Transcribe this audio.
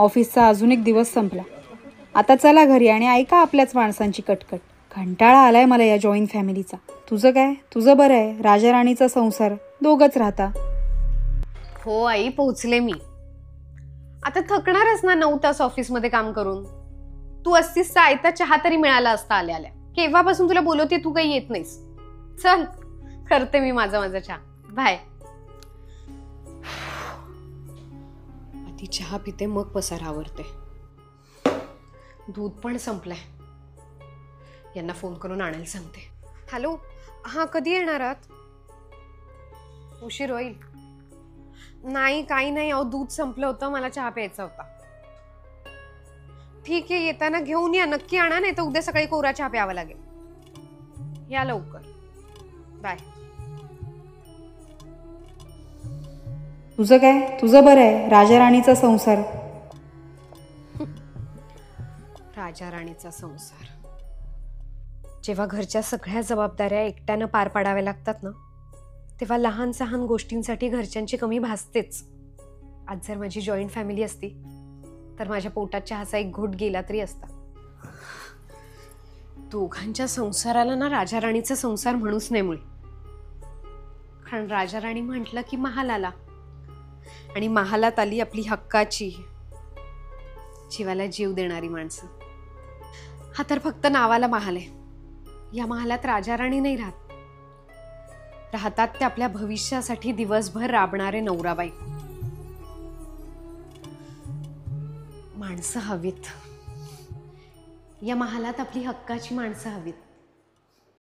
ऑफिसचा अजून एक दिवस संपला. आता चला घरी आणि ऐका आपल्याच माणसांची कटकट. कंटाळा आलाय मला या जॉईंट फॅमिलीचा. तुझं काय? तुझं बरं आहे, राजा राणीचा संसार, दोघंच राहता. हो आई, पोहोचले मी. आता थकणारच ना 9 तास ऑफिसमध्ये काम करून. तू असतीस तर आयता चहा तरी मिळाला असता आल्या आल्या. केव्हापासून तुला बोलवते, तू काही येत नाहीस. चल करते मी माझा चहा. बाय. आधी चहा पिते मग पसार आवरते. दूध पण संपलंय. यांना फोन करून आणायला सांगते. हॅलो, हा कधी येणार आहात? उशीर होईल. नाही काही नाही, अहो दूध संपलं होतं, मला चहा प्यायचा होता. ठीक आहे, येताना घेऊन या, नक्की आणा, नाही तर उद्या सकाळी कोरा चहा प्यावा लागेल. या लवकर. बाय. तुझं काय? तुझं बरं आहे, राजा राणीचा संसार. राजा राणीचा संसार. जेव्हा घरच्या सगळ्या जबाबदाऱ्या एकट्यानं पार पाडाव्या लागतात ना, तेव्हा लहान सहान गोष्टींसाठी घरच्यांची कमी भासतेच. आज जर माझी जॉईंट फॅमिली असती तर माझ्या पोटात चहाचा एक घोट गेला तरी असता. दोघांच्या संसाराला ना राजा राणीचा संसार म्हणूच नाही मुळे. कारण राजा राणी म्हटलं की महाल आला, आणि महालात आली आपली हक्काची, जीवाला जीव देणारी माणसं. हा तर फक्त नावाला महाल आहे. या महालात राजा राणी नाही राहतात ते आपल्या भविष्यासाठी दिवसभर राबणारे नवराबाई. माणसं हवीत. या महालात आपली हक्काची माणसं हवीत.